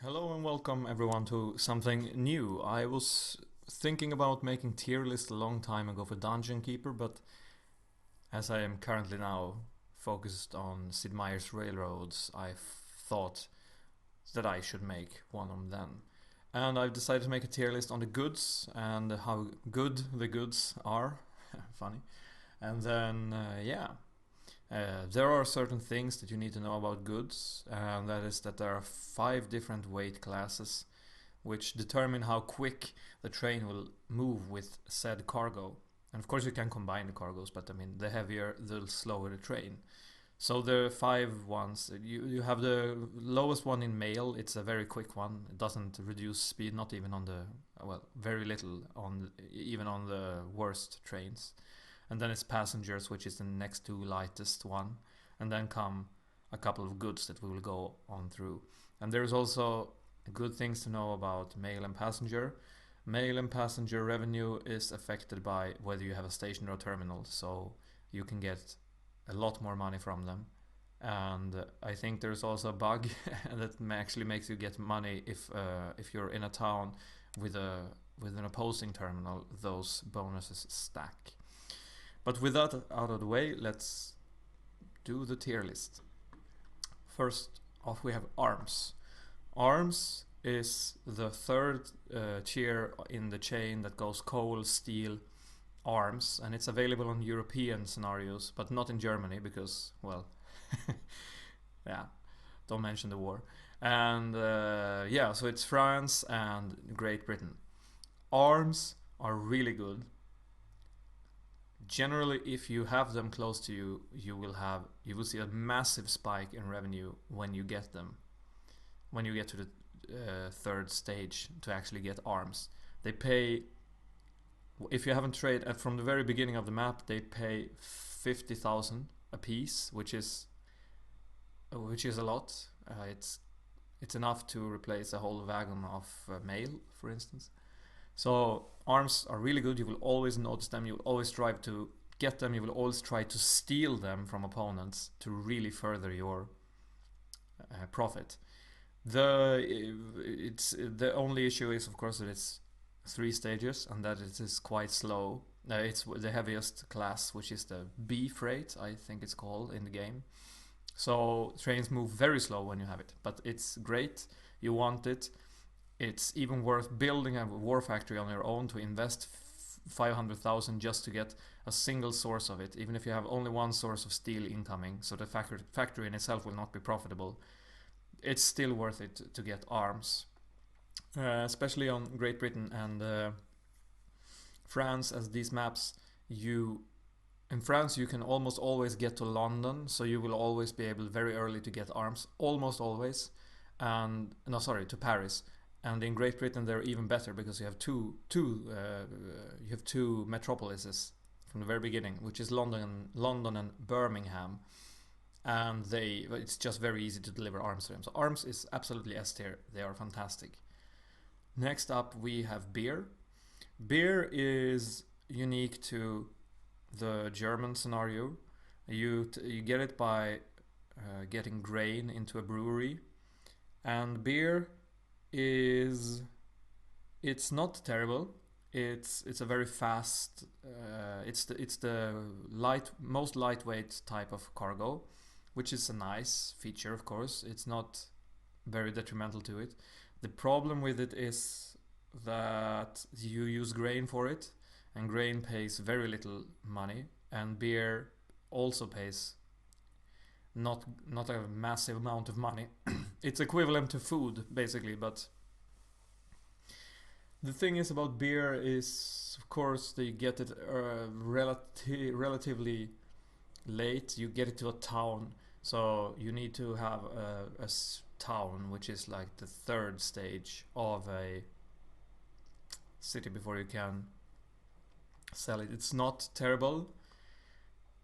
Hello and welcome everyone to something new. I was thinking about making tier list a long time ago for Dungeon Keeper, but as I am currently now focused on Sid Meier's Railroads, I thought that I should make one of them. And I've decided to make a tier list on the goods and how good the goods are. Funny. And then, there are certain things that you need to know about goods, and that is that there are 5 different weight classes which determine how quick the train will move with said cargo. And of course, you can combine the cargoes, but I mean, the heavier, the slower the train. So the 5 ones, you have the lowest one in mail. It's a very quick one. It doesn't reduce speed, not even on the, well, very little on even on the worst trains. And then it's passengers, which is the next to lightest one. And then come a couple of goods that we will go on through. And there's also good things to know about mail and passenger. Mail and passenger revenue is affected by whether you have a station or a terminal, so you can get a lot more money from them. And I think there's also a bug that actually makes you get money if you're in a town with an opposing terminal. Those bonuses stack. But with that out of the way, let's do the tier list. First off, we have arms. Arms is the third tier in the chain that goes coal, steel, arms, and it's available on European scenarios, but not in Germany because, well, yeah, don't mention the war. And yeah, so it's France and Great Britain. Arms are really good. Generally, if you have them close to you, you will see a massive spike in revenue when you get them. When you get to the third stage to actually get arms, they pay. If you haven't traded from the very beginning of the map, they pay 50,000 a piece, which is a lot. It's enough to replace a whole wagon of mail, for instance. So arms are really good. You will always notice them. You will always strive to get them. You will always try to steal them from opponents to really further your profit. The only issue is, of course, that it's 3 stages and that it is quite slow. It's the heaviest class, which is the B freight, I think it's called in the game. So trains move very slow when you have it, but it's great. You want it. It's even worth building a war factory on your own to invest 500,000 just to get a single source of it, even if you have only one source of steel incoming, so the factory in itself will not be profitable. It's still worth it to get arms, especially on Great Britain and France, as these maps, in France you can almost always get to London, so you will always be able very early to get arms, almost always. And no, sorry, to Paris. And in Great Britain they're even better because you have two metropolises from the very beginning, which is London and Birmingham, and it's just very easy to deliver arms to them. So arms is absolutely S tier. They are fantastic. Next up we have beer. Beer is unique to the German scenario. You get it by getting grain into a brewery, and beer it's not terrible. It's a very fast. It's the most lightweight type of cargo, which is a nice feature. Of course, it's not very detrimental to it. The problem with it is that you use grain for it, and grain pays very little money, and beer also pays not a massive amount of money. It's equivalent to food basically, but the thing is about beer is, of course, they get it relatively late. You get it to a town, so you need to have a town, which is like the third stage of a city before you can sell it. It's not terrible,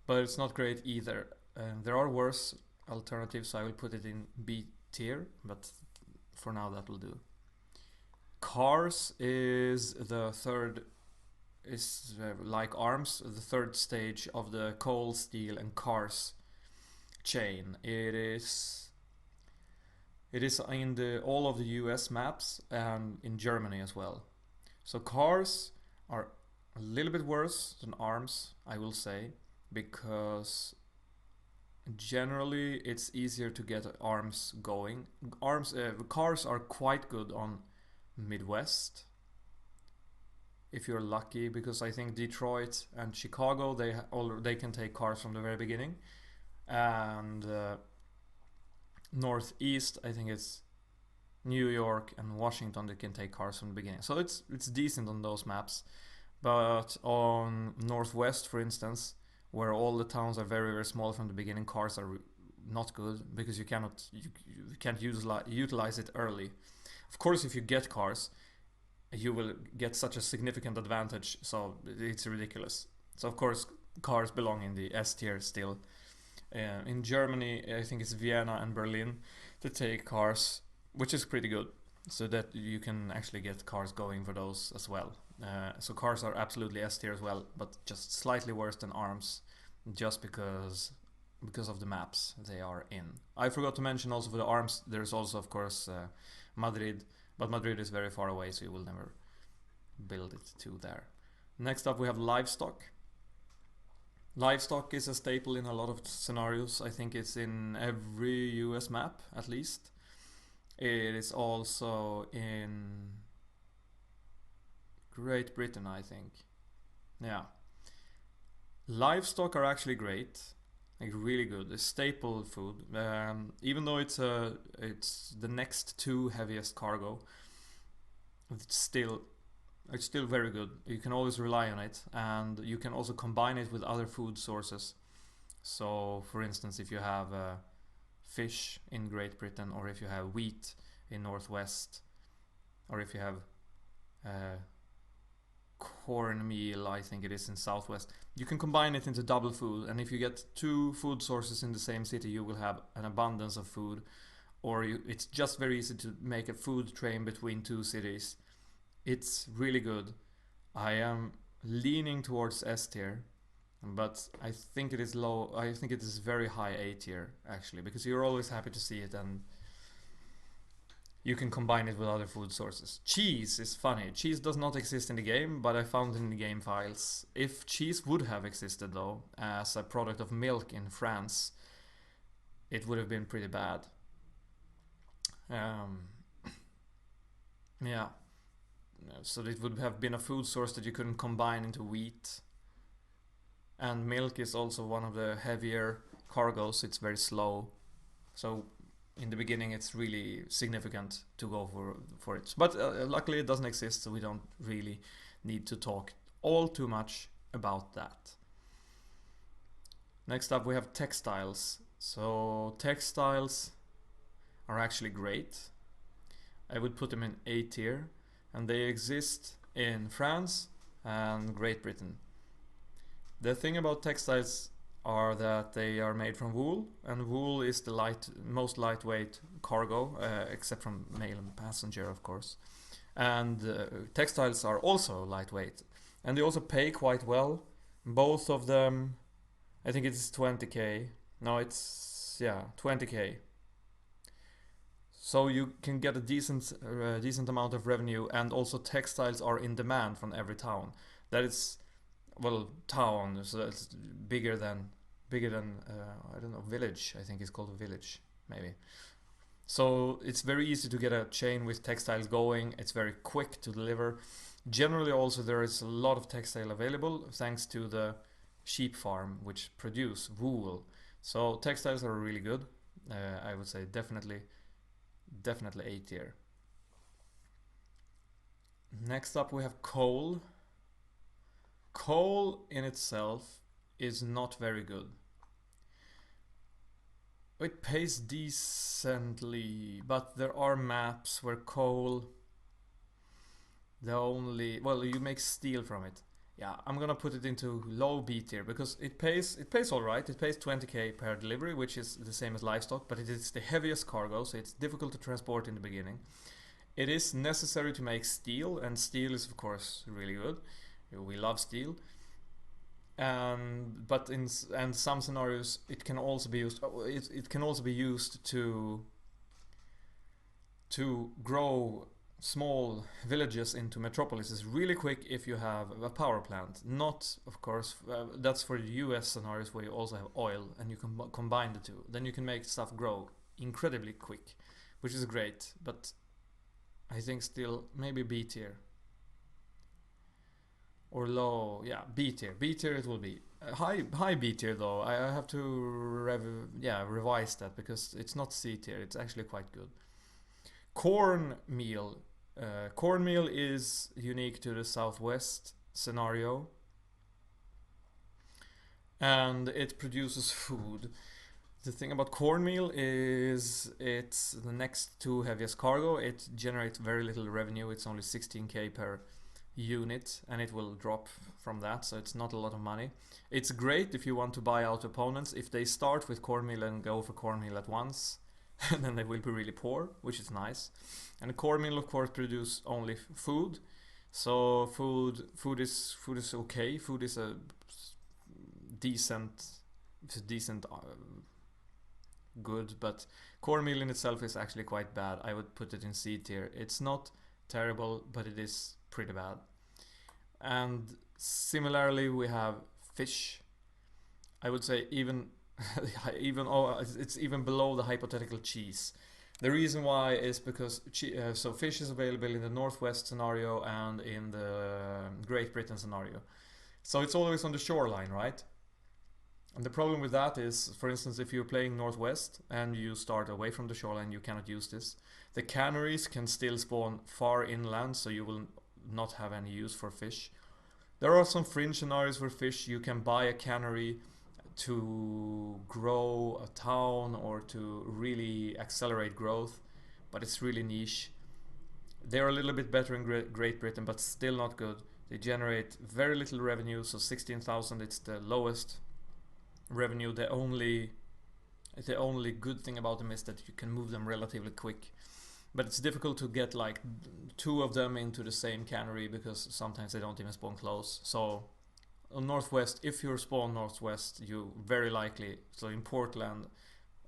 but it's not great either. There are worse alternatives, so I will put it in B tier, but for now that will do. Cars is the third, is like arms, the third stage of the coal, steel and cars chain. It is It is in all of the US maps and in Germany as well. So cars are a little bit worse than arms, I will say, because generally it's easier to get arms going. Cars are quite good on Midwest if you're lucky, because I think Detroit and Chicago they can take cars from the very beginning, and Northeast I think it's New York and Washington that can take cars from the beginning. So it's decent on those maps, but on Northwest, for instance, where all the towns are very very small from the beginning, cars are not good because you can't utilize it early. Of course, if you get cars, you will get such a significant advantage, so it's ridiculous. So of course, cars belong in the S tier still. In Germany, I think it's Vienna and Berlin that take cars, which is pretty good. So that you can actually get cars going for those as well. So cars are absolutely S tier as well, but just slightly worse than arms, just because of the maps they are in. I forgot to mention also for the arms, there's also of course Madrid, but Madrid is very far away, so you will never build it to there. Next up we have livestock. Livestock is a staple in a lot of scenarios. I think it's in every US map at least. It is also in Great Britain, I think. Yeah. Livestock are actually great, like really good. It's staple food. Even though it's the next two heaviest cargo, it's still very good. You can always rely on it, and you can also combine it with other food sources. So, for instance, if you have fish in Great Britain, or if you have wheat in Northwest, or if you have cornmeal, I think it is in Southwest, you can combine it into double food, and if you get two food sources in the same city, you will have an abundance of food. Or it's just very easy to make a food train between two cities. It's really good. I am leaning towards S tier, but I think it is low. I think it is very high A tier actually, because you're always happy to see it and you can combine it with other food sources. Cheese is funny. Cheese does not exist in the game, but I found it in the game files. If cheese would have existed though, as a product of milk in France, it would have been pretty bad. Yeah. So it would have been a food source that you couldn't combine into wheat. And milk is also one of the heavier cargoes. It's very slow. So in the beginning it's really significant to go for it. But luckily it doesn't exist, so we don't really need to talk all too much about that. Next up we have textiles. So textiles are actually great. I would put them in A tier, and they exist in France and Great Britain. The thing about textiles are that they are made from wool, and wool is the most lightweight cargo, except from mail and passenger, of course. And textiles are also lightweight, and they also pay quite well. Both of them, I think it's 20k. No, it's 20k. So you can get a decent amount of revenue, and also textiles are in demand from every town. That is, well, town, so that's bigger than I don't know, village. I think it's called a village, maybe. So it's very easy to get a chain with textiles going. It's very quick to deliver. Generally, also there is a lot of textile available thanks to the sheep farm, which produce wool. So textiles are really good. I would say definitely A tier. Next up we have coal. Coal in itself is not very good. It pays decently, but there are maps where coal, you make steel from it. Yeah, I'm gonna put it into low B tier because it pays alright. It pays 20k per delivery, which is the same as livestock, but it is the heaviest cargo, so it's difficult to transport in the beginning. It is necessary to make steel, and steel is of course really good. We love steel. But in some scenarios it can also be used. It can also be used to to grow small villages into metropolises really quick if you have a power plant. Not, of course, that's for US scenarios where you also have oil and you can combine the two. Then you can make stuff grow incredibly quick, which is great, but I think still maybe B tier. Or low, yeah, B tier. B tier it will be. High B tier though. I have to revise that because it's not C tier. It's actually quite good. Cornmeal. Cornmeal is unique to the Southwest scenario, and it produces food. The thing about cornmeal is it's the next to heaviest cargo. It generates very little revenue. It's only 16k per unit, and it will drop from that, so it's not a lot of money. It's great if you want to buy out opponents. If they start with cornmeal and go for cornmeal at once, then they will be really poor, which is nice. And cornmeal, of course, produce only food. So food is okay. Food is a decent good, but cornmeal in itself is actually quite bad. I would put it in C tier. It's not terrible, but it is pretty bad. And similarly, we have fish. I would say even it's even below the hypothetical cheese. The reason why is because so fish is available in the Northwest scenario and in the Great Britain scenario. So it's always on the shoreline, right? And the problem with that is, for instance, if you're playing Northwest and you start away from the shoreline, you cannot use this. The canneries can still spawn far inland, so you will not have any use for fish. There are some fringe scenarios where fish, you can buy a cannery to grow a town or to really accelerate growth, but it's really niche. They're a little bit better in Great Britain, but still not good. They generate very little revenue, so 16,000, it's the lowest revenue. The only good thing about them is that you can move them relatively quick, but it's difficult to get like 2 of them into the same cannery because sometimes they don't even spawn close. So on Northwest, if you spawn Northwest, you very likely, so in Portland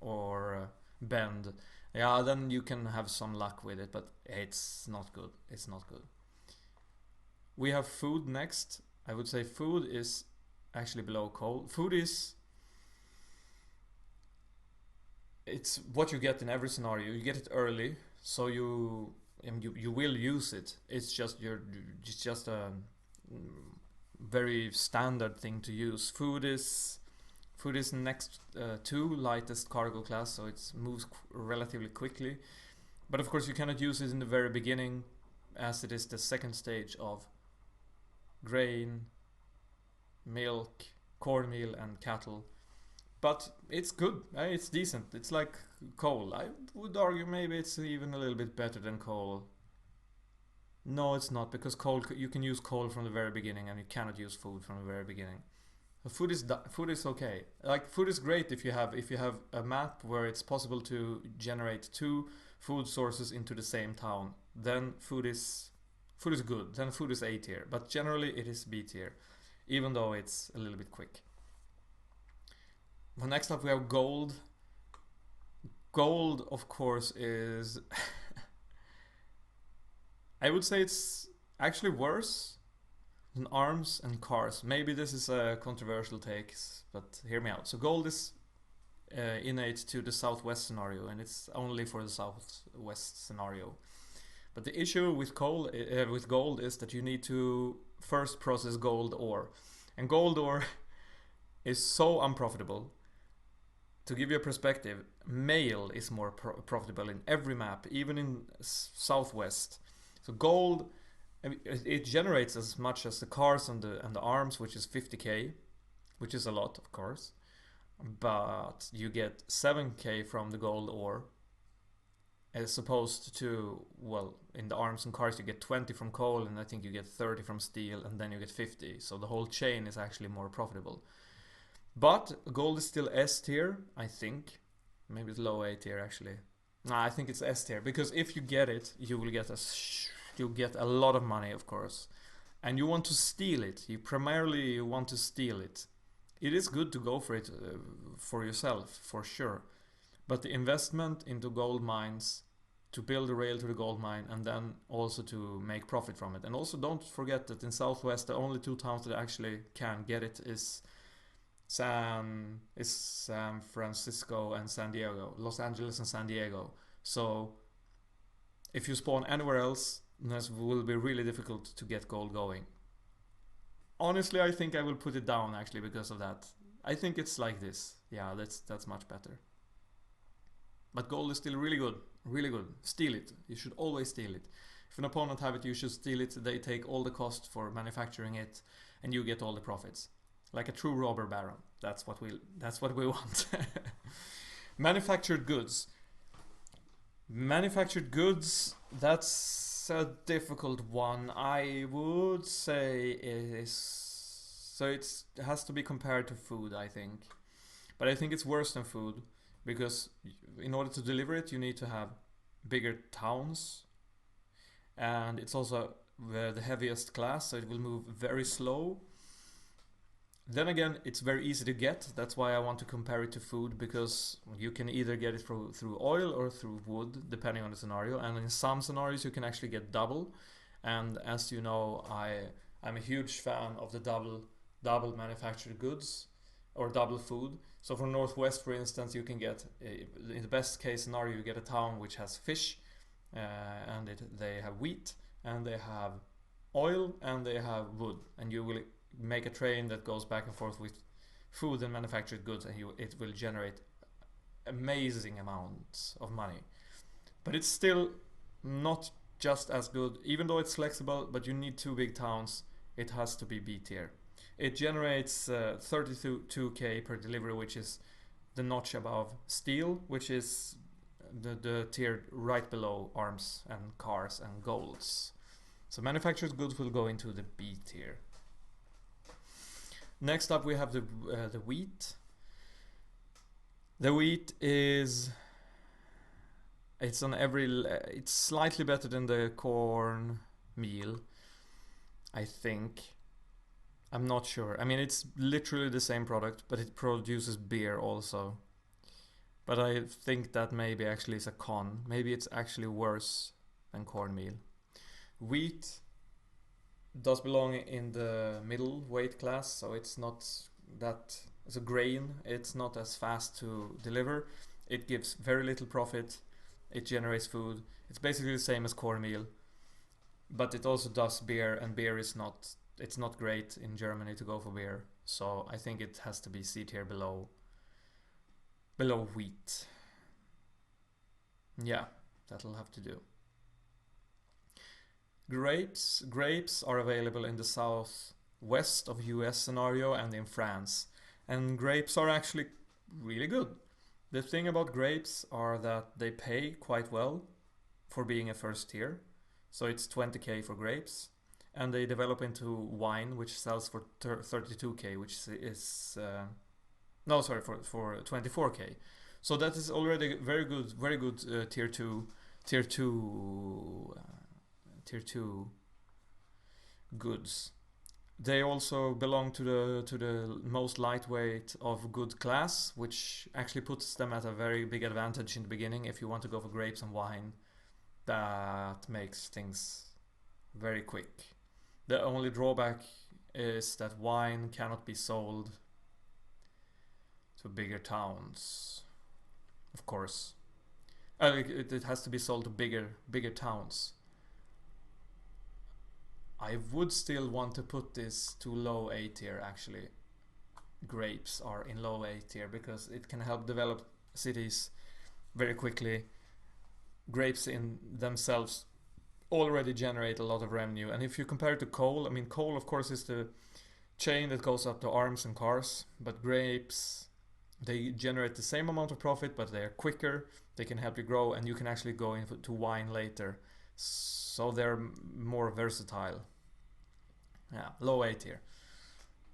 or Bend, yeah, then you can have some luck with it, but it's not good. It's not good. We have food next. I would say food is actually below coal. Food is, it's what you get in every scenario. You get it early, so you will use it. It's just a very standard thing to use. Food is next to lightest cargo class, so it moves relatively quickly. But of course, you cannot use it in the very beginning, as it is the second stage of grain, milk, cornmeal, and cattle. But it's good. It's decent. It's like coal. I would argue maybe it's even a little bit better than coal. No, it's not, because coal, you can use coal from the very beginning, and you cannot use food from the very beginning. Food is okay. Like food is great if you have a map where it's possible to generate 2 food sources into the same town. Then food is good. Then food is A tier. But generally it is B tier, even though it's a little bit quick. Well, next up we have gold. Gold, of course, is I would say it's actually worse than arms and cars. Maybe this is a controversial take, but hear me out. So gold is innate to the Southwest scenario, and it's only for the Southwest scenario. But the issue with gold is that you need to first process gold ore, and gold ore is so unprofitable. To give you a perspective, mail is more profitable in every map, even in Southwest. So gold, it generates as much as the cars and the arms, which is 50k, which is a lot, of course. But you get 7k from the gold ore, as opposed to, well, in the arms and cars you get 20 from coal, and I think you get 30 from steel, and then you get 50. So the whole chain is actually more profitable. But gold is still S tier, I think. Maybe it's low A tier actually. No, I think it's S tier, because if you get it, you'll get a lot of money, of course, and you want to steal it. You primarily want to steal it. It is good to go for it for yourself, for sure, but the investment into gold mines to build a rail to the gold mine and then also to make profit from it. And also don't forget that in Southwest the only two towns that actually can get it is San Francisco and San Diego, Los Angeles and San Diego. So if you spawn anywhere else, this will be really difficult to get gold going. Honestly, I think I will put it down actually because of that. I think it's like this. Yeah, that's much better. But gold is still really good. Really good. Steal it. You should always steal it. If an opponent have it, you should steal it. They take all the cost for manufacturing it, and you get all the profits. Like a true robber baron. That's what we want. Manufactured goods. Manufactured goods, that's a difficult one. I would say it has to be compared to food, I think. But I think it's worse than food because in order to deliver it, you need to have bigger towns, and it's also the heaviest class, so it will move very slow. Then again, it's very easy to get. That's why I want to compare it to food, because you can either get it through oil or through wood, depending on the scenario. And in some scenarios, you can actually get double. And as you know, I'm a huge fan of the double manufactured goods or double food. So for Northwest, for instance, you can get, in the best case scenario, you get a town which has fish, and they have wheat, and they have oil, and they have wood, and you will make a train that goes back and forth with food and manufactured goods, and it will generate amazing amounts of money. But it's still not just as good, even though it's flexible, but you need two big towns. It has to be B tier. It generates 32k per delivery, which is the notch above steel, which is the tier right below arms and cars and golds. So manufactured goods will go into the B tier. Next up we have the wheat. The wheat is it's slightly better than the corn meal, I think. I'm not sure. I mean, it's literally the same product, but it produces beer also. But I think that maybe actually is a con. Maybe it's actually worse than cornmeal. Wheat does belong in the middle weight class, so it's not that, as a grain, it's not as fast to deliver. It gives very little profit. It generates food. It's basically the same as cornmeal, but it also does beer, and beer is not, it's not great in Germany to go for beer. So I think it has to be C tier below wheat. Yeah, that'll have to do. Grapes are available in the southwest of US scenario and in France. And grapes are actually really good. The thing about grapes are that they pay quite well for being a first tier. So it's 20k for grapes. And they develop into wine, which sells for 32k, which is no, sorry, for 24k. So that is already very good tier two goods. They also belong to the most lightweight of good class, which actually puts them at a very big advantage in the beginning. If you want to go for grapes and wine, that makes things very quick. The only drawback is that wine cannot be sold to bigger towns, of course. It has to be sold to bigger towns. I would still want to put this to low A tier actually. Grapes are in low A tier because it can help develop cities very quickly. Grapes in themselves already generate a lot of revenue, and if you compare it to coal, I mean, coal of course is the chain that goes up to arms and cars, but grapes, they generate the same amount of profit, but they are quicker, they can help you grow, and you can actually go into wine later, so they're more versatile. Yeah, low A tier.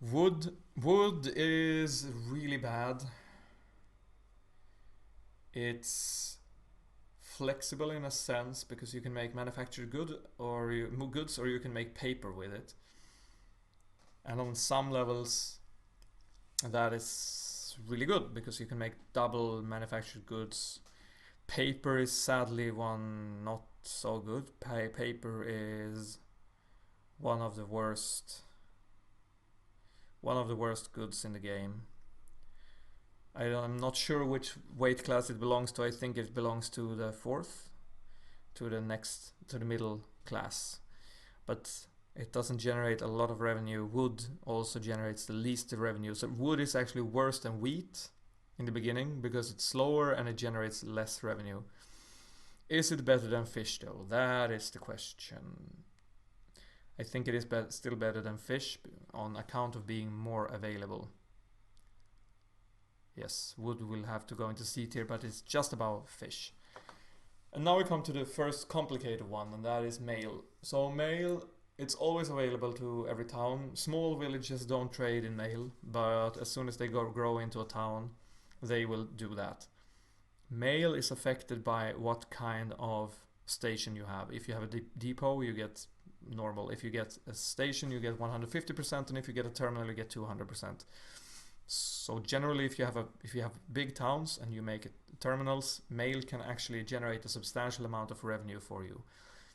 Wood is really bad. It's flexible in a sense because you can make manufactured goods or you can make paper with it. And on some levels that is really good because you can make double manufactured goods. Paper is sadly one not so good. Paper is one of the worst goods in the game. I'm not sure which weight class it belongs to. I think it belongs to the fourth, to the middle class. But it doesn't generate a lot of revenue. Wood also generates the least revenue. So wood is actually worse than wheat in the beginning because it's slower and it generates less revenue. Is it better than fish though? That is the question. I think it is still better than fish on account of being more available. Yes, wood will have to go into C tier, but it's just about fish. And now we come to the first complicated one, and that is mail. So mail, it's always available to every town. Small villages don't trade in mail, but as soon as they grow into a town, they will do that. Mail is affected by what kind of station you have. If you have a depot, you get normal. If you get a station, you get 150%, and if you get a terminal, you get 200%. So generally, if you have big towns and you make it terminals, mail can actually generate a substantial amount of revenue for you.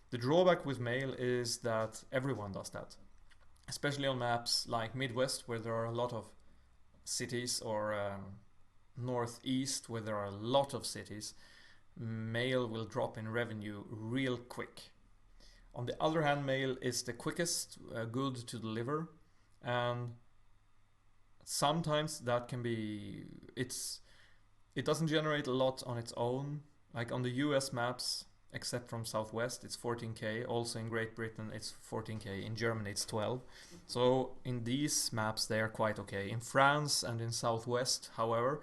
The drawback with mail is that everyone does that, especially on maps like Midwest, where there are a lot of cities, or Northeast, where there are a lot of cities. Mail will drop in revenue real quick. On the other hand, mail is the quickest good to deliver, and sometimes that can be, it doesn't generate a lot on its own. Like on the US maps, except from Southwest, it's 14k. Also in Great Britain, it's 14k. In Germany, it's 12. So in these maps, they are quite okay. In France and in Southwest, however,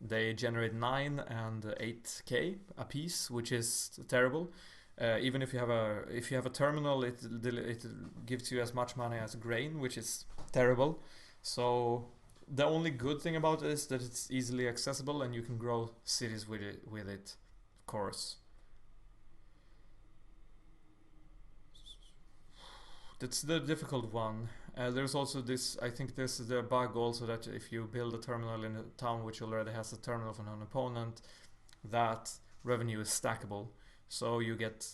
they generate 9 and 8k a piece, which is terrible. Even if you have a terminal, it gives you as much money as grain, which is terrible. So the only good thing about it is that it's easily accessible and you can grow cities with it, of course. That's the difficult one. There's also this, I think this is the bug also, that if you build a terminal in a town which already has a terminal from an opponent, that revenue is stackable. So you get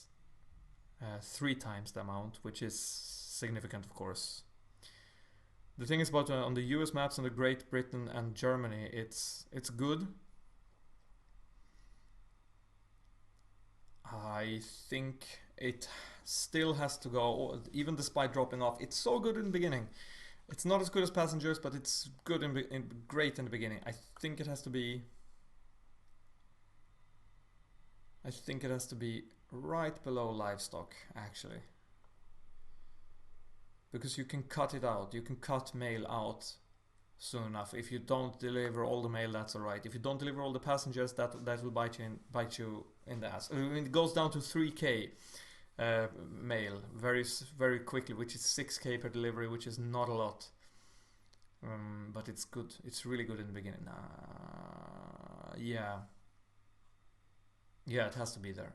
3 times the amount, which is significant, of course. The thing is about on the US maps, on the Great Britain and Germany, it's good. I think it still has to go, even despite dropping off. It's so good in the beginning. It's not as good as Passengers, but it's good great in the beginning. I think it has to be right below Livestock, actually. Because you can cut it out. You can cut mail out soon enough. If you don't deliver all the mail, that's alright. If you don't deliver all the passengers, that will bite you in the ass. I mean, it goes down to 3k mail very quickly, which is 6k per delivery, which is not a lot. But it's good. It's really good in the beginning. Yeah, it has to be there.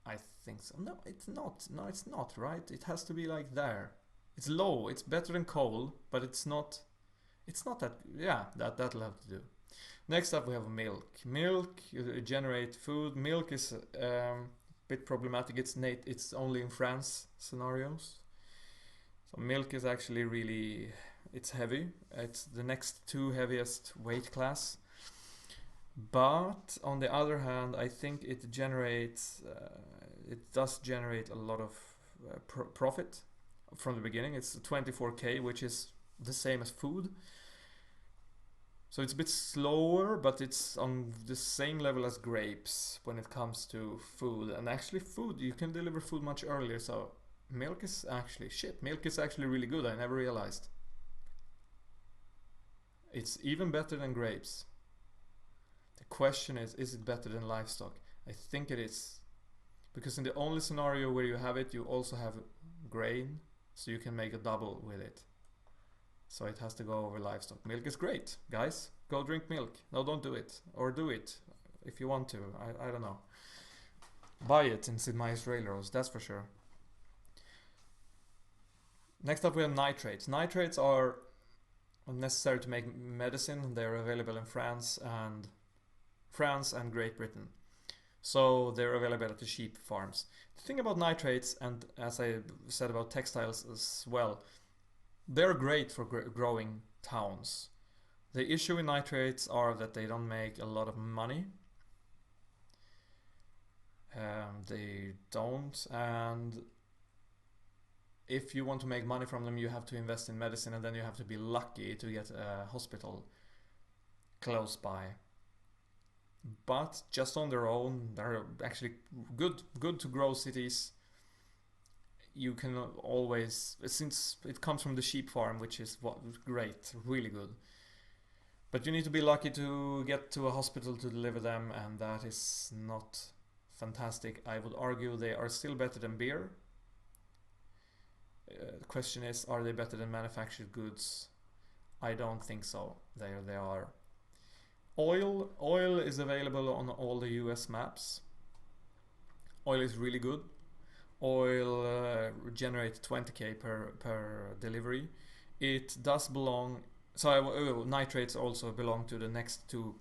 I think so. No, it's not. No, it's not, right? It has to be like there. It's low. It's better than coal, but it's not that. Yeah, that'll have to do. Next up, we have milk. Milk, you generate food. Milk is a bit problematic. It's only in France scenarios. So milk is actually really, it's heavy. It's the next 2 heaviest weight class. But on the other hand, I think it does generate a lot of profit from the beginning. It's 24k, which is the same as food. So it's a bit slower, but it's on the same level as grapes when it comes to food. And actually food, you can deliver food much earlier. So milk is actually Milk is actually really good. I never realized. It's even better than grapes. The question is it better than livestock? I think it is. Because in the only scenario where you have it, you also have grain. So you can make a double with it. So it has to go over livestock. Milk is great, guys. Go drink milk. No, don't do it. Or do it if you want to. I don't know. Buy it in Sid Meier's Railroads, that's for sure. Next up we have nitrates. Nitrates are necessary to make medicine. They're available in France and Great Britain. So they're available at the sheep farms. The thing about nitrates, and as I said about textiles as well, they're great for growing towns. The issue with nitrates are that they don't make a lot of money. They don't, and if you want to make money from them, you have to invest in medicine, and then you have to be lucky to get a hospital close by. But just on their own, they're actually good to grow cities. You can always, since it comes from the sheep farm, which is great, really good. But you need to be lucky to get to a hospital to deliver them, and that is not fantastic. I would argue they are still better than beer. The question is, are they better than manufactured goods? I don't think so. There they are. Oil is available on all the US maps. Oil is really good. Oil generates 20k per delivery. It does belong. So nitrates also belong to the next two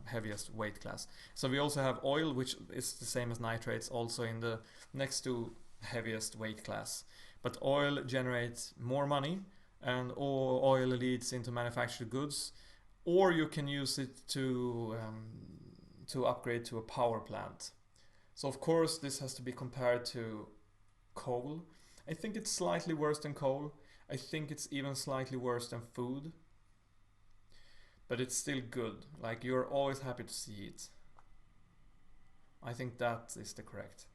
heaviest weight class. So we also have oil, which is the same as nitrates, also in the next to heaviest weight class. But oil generates more money, and oil leads into manufactured goods, or you can use it to upgrade to a power plant. So of course this has to be compared to coal. I think it's slightly worse than coal. I think it's even slightly worse than food. But it's still good. Like, you're always happy to see it. I think that is the correct.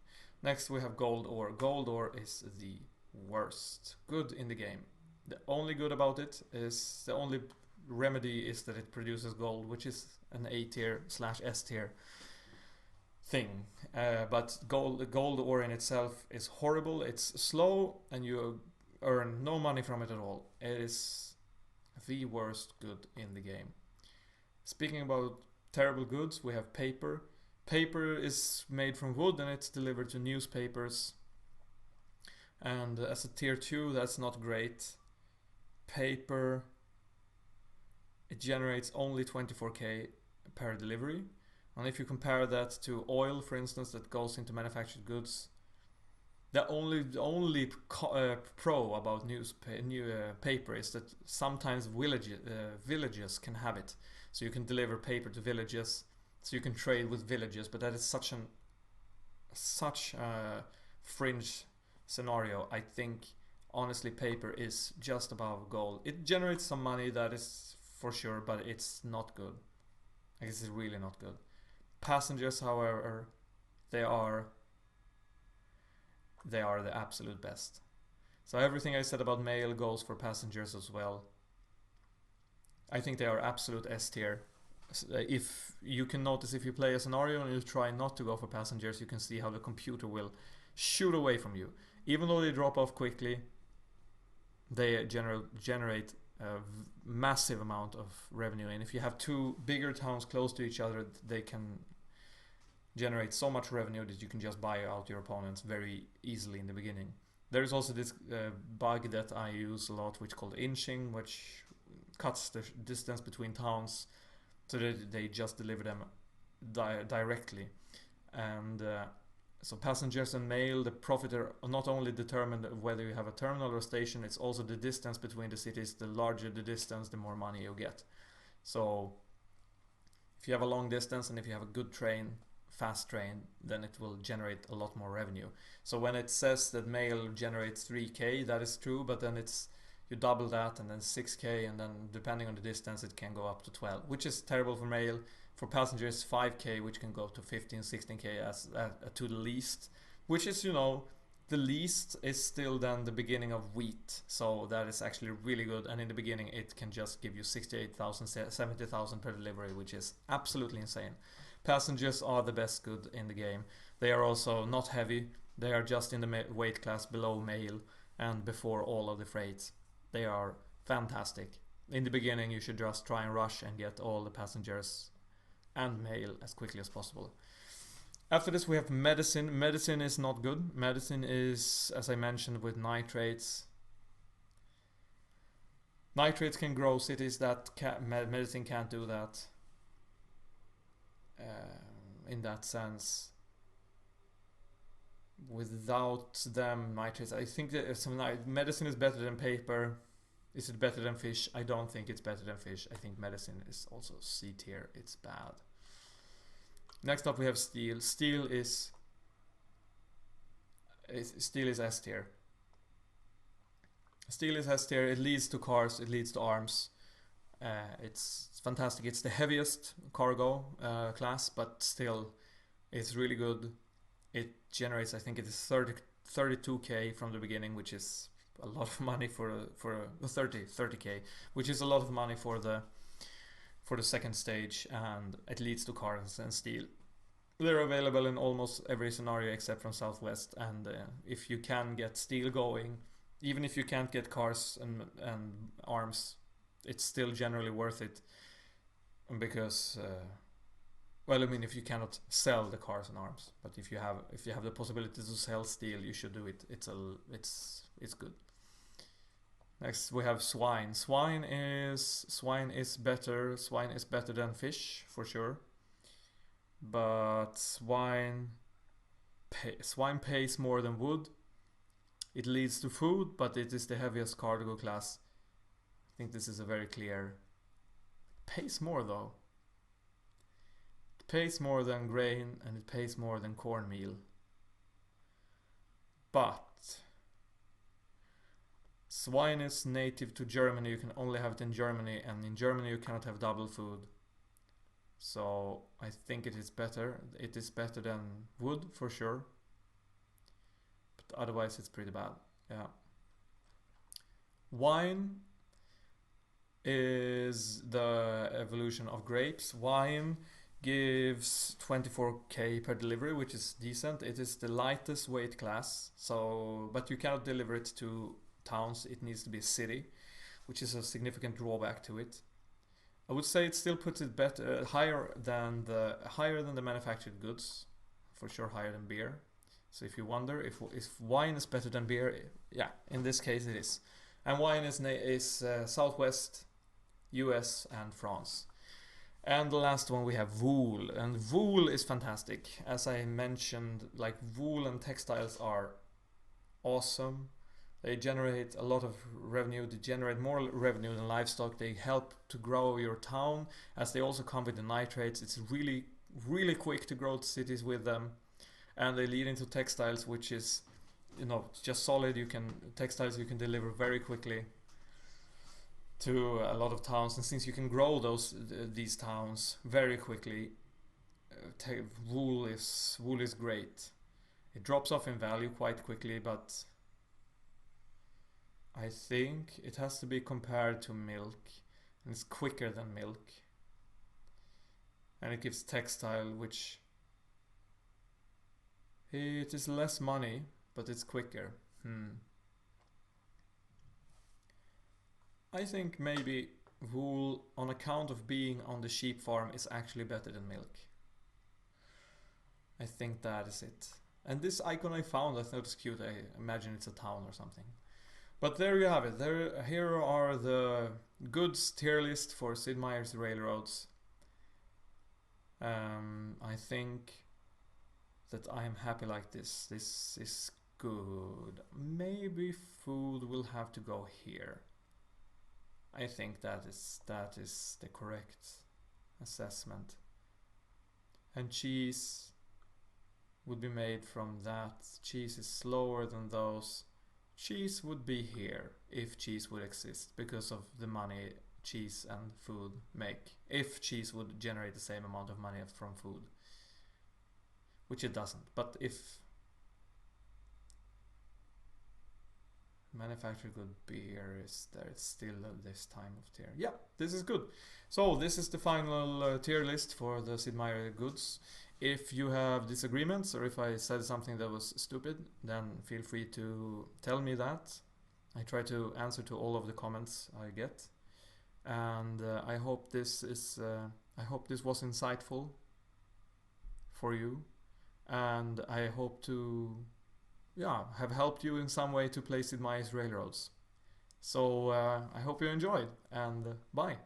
Next we have gold ore. Gold ore is the worst good in the game. The only good about it is, the only remedy is that it produces gold, which is an A tier / S tier thing. But gold ore in itself is horrible. It's slow and you earn no money from it at all. It is the worst good in the game. Speaking about terrible goods, we have paper. Paper is made from wood and it's delivered to newspapers. And as a tier 2, that's not great. Paper, it generates only 24k per delivery. And if you compare that to oil, for instance, that goes into manufactured goods, the only pro about paper is that sometimes villages can have it. So you can deliver paper to villages, so you can trade with villages, but that is such a fringe scenario. I think honestly paper is just above gold. It generates some money, that is for sure, but it's not good. I guess it's really not good. Passengers, however, they are the absolute best. So everything I said about mail goes for passengers as well. I think they are absolute S tier. If you can notice, if you play a scenario and you try not to go for passengers, you can see how the computer will shoot away from you. Even though they drop off quickly, they generate a massive amount of revenue. And if you have two bigger towns close to each other, they can generate so much revenue that you can just buy out your opponents very easily in the beginning. There is also this bug that I use a lot, which is called inching, which cuts the distance between towns so that they just deliver them directly. And so passengers and mail, the profit are not only determined whether you have a terminal or a station, it's also the distance between the cities. The larger the distance, the more money you get. So if you have a long distance and if you have a good train, fast train, then it will generate a lot more revenue. So when it says that mail generates 3k, that is true, but then it's, you double that and then 6k, and then depending on the distance it can go up to 12, which is terrible for mail. For passengers, 5k, which can go to 15, 16k as to the least, which is, you know, the least is still then the beginning of wheat, so that is actually really good. And in the beginning it can just give you 68,000, 70,000 per delivery, which is absolutely insane. Passengers are the best good in the game. They are also not heavy, they are just in the weight class below mail and before all of the freights. They are fantastic. In the beginning you should just try and rush and get all the passengers and mail as quickly as possible. After this we have medicine. Medicine is not good. Medicine is, as I mentioned, with nitrates. Nitrates can grow cities that medicine can't do that. In that sense. without them, nitrates. I think that some medicine is better than paper. Is it better than fish? I don't think it's better than fish. I think medicine is also C tier. It's bad. Next up we have steel. Steel is S tier. Steel is S tier. It leads to cars. It leads to arms. It's fantastic. It's the heaviest cargo class, but still, it's really good. It generates, I think it is 32k from the beginning, which is a lot of money for a 30k, which is a lot of money for the second stage, and it leads to cars and steel. They're available in almost every scenario except from Southwest, and if you can get steel going, even if you can't get cars and arms, it's still generally worth it, because well, I mean, if you cannot sell the cars and arms, but if you have the possibility to sell steel, you should do it. It's good. Next we have swine. Swine is better. Swine is better than fish for sure. But swine pays more than wood. It leads to food, but it is the heaviest cargo class. I think this is a very clear. It pays more though. It pays more than grain, and it pays more than cornmeal. But swine is native to Germany. You can only have it in Germany, and in Germany you cannot have double food. So I think it is better. It is better than wood for sure. But otherwise it's pretty bad. Yeah. Wine is the evolution of grapes. Wine gives 24k per delivery, which is decent. It is the lightest weight class. So, but you cannot deliver it to towns. It needs to be a city, which is a significant drawback to it. I would say it still puts it better, higher than the manufactured goods, for sure higher than beer. So if you wonder if wine is better than beer, yeah, in this case it is. And wine is Southwest, US and France. And the last one we have wool, and wool is fantastic. As I mentioned, like wool and textiles are awesome. They generate a lot of revenue. They generate more revenue than livestock. They help to grow your town, as they also come with the nitrates. It's really, really quick to grow cities with them. And they lead into textiles, which is, you know, just solid. Textiles you can deliver very quickly to a lot of towns. And since you can grow these towns very quickly, wool is great. It drops off in value quite quickly, but I think it has to be compared to milk, and it's quicker than milk, and it gives textile, which it is less money, but it's quicker. I think maybe wool, on account of being on the sheep farm, is actually better than milk. I think that is it. And this icon I found, I thought it was cute. I imagine it's a town or something. But there you have it. Here are the goods tier list for Sid Meier's Railroads. I think that I am happy like this. This is good. Maybe food will have to go here. I think that is the correct assessment. And cheese would be made from that. Cheese is slower than those. Cheese would be here if cheese would exist, because of the money cheese and food make. If cheese would generate the same amount of money from food, which it doesn't. But if manufactured good beer is there, it's still this time of tier. Yeah, this is good. So this is the final tier list for the Sid Meier goods. If you have disagreements, or if I said something that was stupid, then feel free to tell me that. I try to answer to all of the comments I get, and I hope this was insightful for you, and I hope to have helped you in some way to play Sid Meier's Railroads. So I hope you enjoyed, and bye.